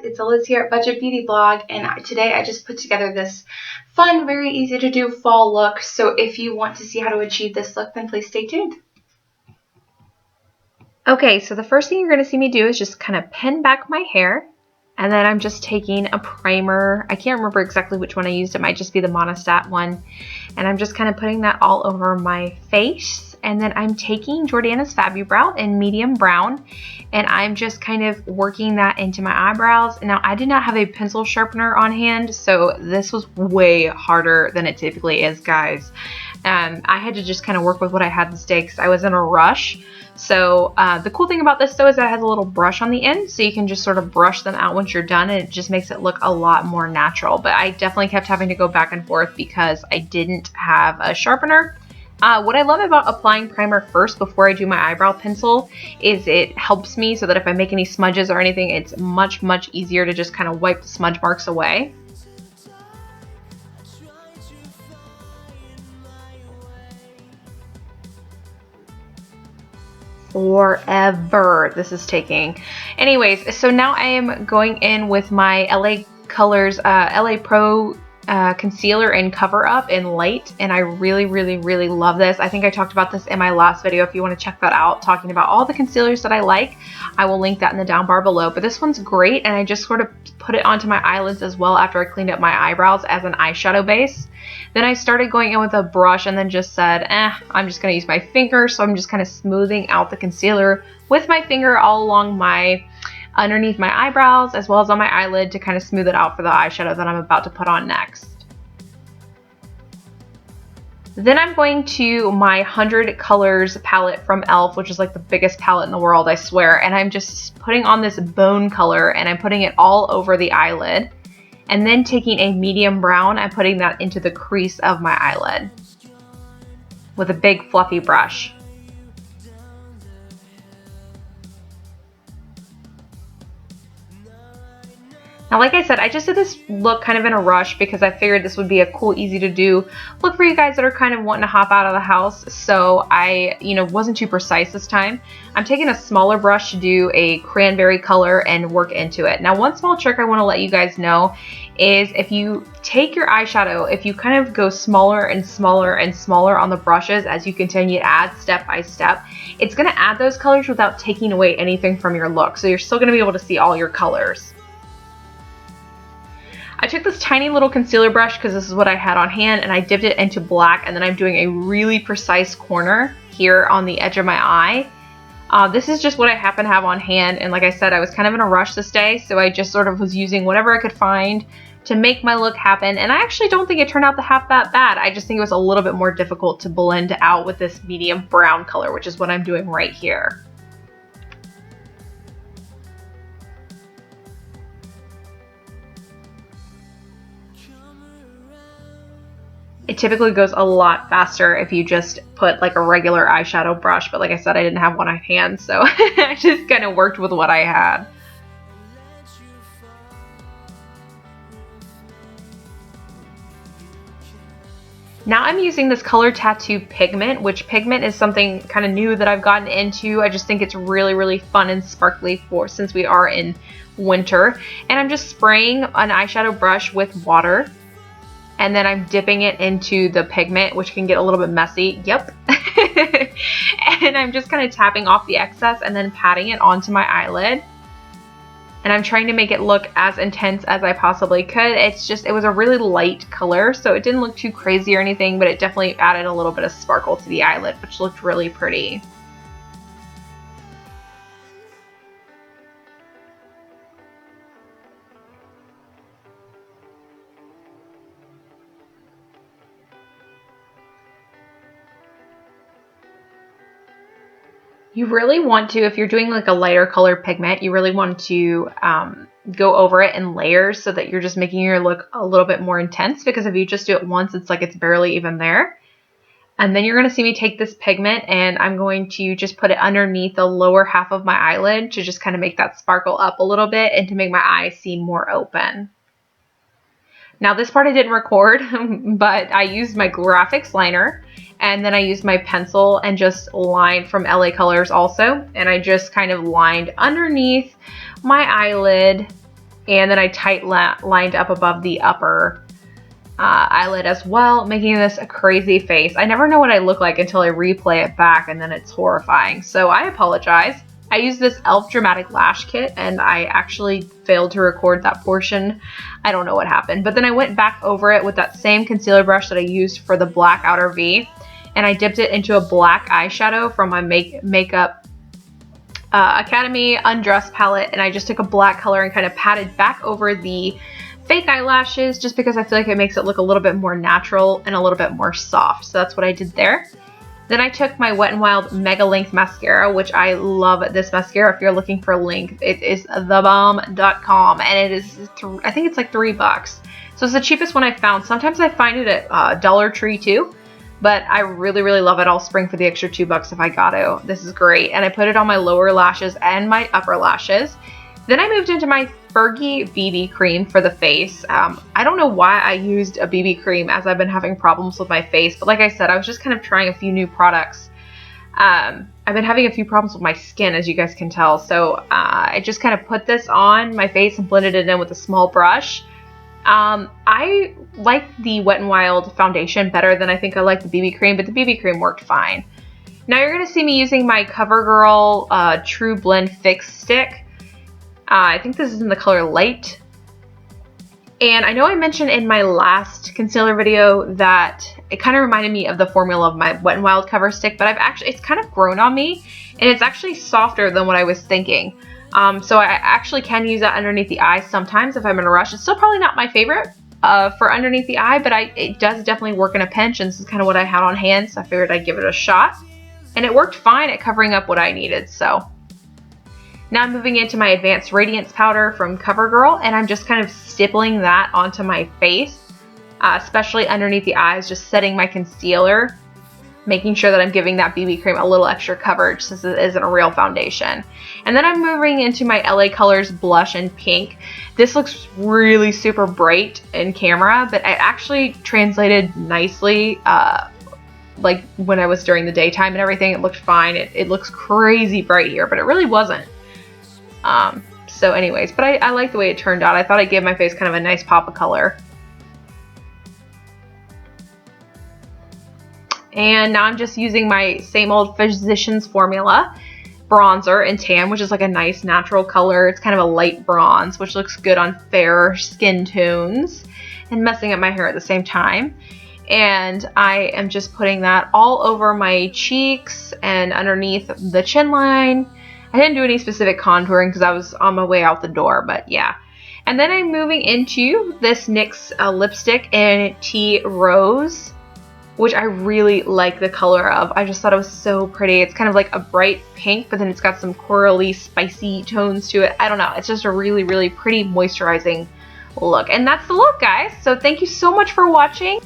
it's Liz here at Budget Beauty Blog, and today I just put together this fun, very easy to do fall look. So if you want to see how to achieve this look, then please stay tuned. Okay, so the first thing you're going to see me do is just kind of pin back my hair, and then I'm just taking a primer. I can't remember exactly which one I used. It might just be the Monistat one, and I'm just kind of putting that all over my face. And then I'm taking Jordana's FABUBROWN in medium brown, and I'm just kind of working that into my eyebrows. Now, I did not have a pencil sharpener on hand, so this was way harder than it typically is, guys. I had to just kind of work with what I had this day because I was in a rush. So the cool thing about this though is that it has a little brush on the end, so you can just sort of brush them out once you're done, and it just makes it look a lot more natural. But I definitely kept having to go back and forth because I didn't have a sharpener. What I love about applying primer first before I do my eyebrow pencil is it helps me so that if I make any smudges or anything, it's much easier to just kind of wipe the smudge marks away. Forever this is taking. Anyways, so now I am going in with my LA Colors LA Pro concealer and cover up in light, and I really love this. I think I talked about this in my last video. If you want to check that out, talking about all the concealers that I like, I will link that in the down bar below. But this one's great, and I just sort of put it onto my eyelids as well after I cleaned up my eyebrows as an eyeshadow base. Then I started going in with a brush and then just said, I'm just going to use my finger. So I'm just kind of smoothing out the concealer with my finger all along underneath my eyebrows as well as on my eyelid to kind of smooth it out for the eyeshadow that I'm about to put on next. Then I'm going to my 100 Colors palette from e.l.f., which is like the biggest palette in the world, I swear. And I'm just putting on this bone color, and I'm putting it all over the eyelid. And then taking a medium brown, I'm putting that into the crease of my eyelid with a big fluffy brush. Now, like I said, I just did this look kind of in a rush because I figured this would be a cool, easy to do look for you guys that are kind of wanting to hop out of the house. So I, wasn't too precise this time. I'm taking a smaller brush to do a cranberry color and work into it. Now, one small trick I want to let you guys know is if you take your eyeshadow, if you kind of go smaller and smaller and smaller on the brushes as you continue to add step by step, it's going to add those colors without taking away anything from your look. So you're still going to be able to see all your colors. I took this tiny little concealer brush because this is what I had on hand, and I dipped it into black, and then I'm doing a really precise corner here on the edge of my eye. This is just what I happen to have on hand, and like I said, I was kind of in a rush this day, so I just sort of was using whatever I could find to make my look happen, and I actually don't think it turned out to half that bad. I just think it was a little bit more difficult to blend out with this medium brown color, which is what I'm doing right here. It typically goes a lot faster if you just put like a regular eyeshadow brush, but like I said, I didn't have one on hand, so I just kind of worked with what I had. Now I'm using this Color Tattoo pigment, which pigment is something kind of new that I've gotten into. I just think it's really fun and sparkly since we are in winter. And I'm just spraying an eyeshadow brush with water. And then I'm dipping it into the pigment, which can get a little bit messy. Yep. And I'm just kind of tapping off the excess and then patting it onto my eyelid. And I'm trying to make it look as intense as I possibly could. It was a really light color, so it didn't look too crazy or anything, but it definitely added a little bit of sparkle to the eyelid, which looked really pretty. You really want to, if you're doing like a lighter color pigment, you really want to go over it in layers so that you're just making your look a little bit more intense, because if you just do it once, it's like it's barely even there. And then you're going to see me take this pigment and I'm going to just put it underneath the lower half of my eyelid to just kind of make that sparkle up a little bit and to make my eyes seem more open. Now this part I didn't record, but I used my GRAPHIX liner, and then I used my pencil and just lined from LA Colors also, and I just kind of lined underneath my eyelid And then I tight lined up above the upper eyelid as well, making this a crazy face. I never know what I look like until I replay it back, and then it's horrifying. So I apologize. I used this e.l.f. Dramatic Lash Kit, and I actually failed to record that portion. I don't know what happened. But then I went back over it with that same concealer brush that I used for the black outer V, and I dipped it into a black eyeshadow from my Makeup Academy Undress palette, and I just took a black color and kind of patted back over the fake eyelashes just because I feel like it makes it look a little bit more natural and a little bit more soft. So that's what I did there. Then I took my Wet n Wild Mega Length Mascara, which I love this mascara. If you're looking for length, it is thebomb.com, and it is, I think it's like $3. So it's the cheapest one I found. Sometimes I find it at Dollar Tree too, but I really, really love it. I'll spring for the extra $2 if I got to. This is great. And I put it on my lower lashes and my upper lashes. Then I moved into my Fergie BB cream for the face. I don't know why I used a BB cream, as I've been having problems with my face, but like I said, I was just kind of trying a few new products. I've been having a few problems with my skin, as you guys can tell, so I just kind of put this on my face and blended it in with a small brush. I like the Wet n Wild foundation better than I think I like the BB cream, but the BB cream worked fine. Now you're going to see me using my CoverGirl True Blend Fix Stick. I think this is in the color Light. And I know I mentioned in my last concealer video that it kind of reminded me of the formula of my Wet n Wild cover stick, but it's kind of grown on me, and it's actually softer than what I was thinking. So I actually can use that underneath the eye sometimes if I'm in a rush. It's still probably not my favorite for underneath the eye, but it does definitely work in a pinch, and this is kind of what I had on hand, so I figured I'd give it a shot. And it worked fine at covering up what I needed, so. Now I'm moving into my Advanced Radiance Powder from CoverGirl, and I'm just kind of stippling that onto my face, especially underneath the eyes, just setting my concealer, making sure that I'm giving that BB cream a little extra coverage since it isn't a real foundation. And then I'm moving into my LA Colors Blush in Pink. This looks really super bright in camera, but it actually translated nicely like when I was during the daytime and everything. It looked fine. It looks crazy bright here, but it really wasn't. So anyways, but I like the way it turned out. I thought it gave my face kind of a nice pop of color. And now I'm just using my same old Physicians Formula bronzer in Tan, which is like a nice natural color. It's kind of a light bronze, which looks good on fair skin tones, and messing up my hair at the same time. And I am just putting that all over my cheeks and underneath the chin line. I didn't do any specific contouring because I was on my way out the door, but yeah. And then I'm moving into this NYX lipstick in Tea Rose, which I really like the color of. I just thought it was so pretty. It's kind of like a bright pink, but then it's got some corally, spicy tones to it. I don't know. It's just a really, really pretty moisturizing look. And that's the look, guys. So thank you so much for watching.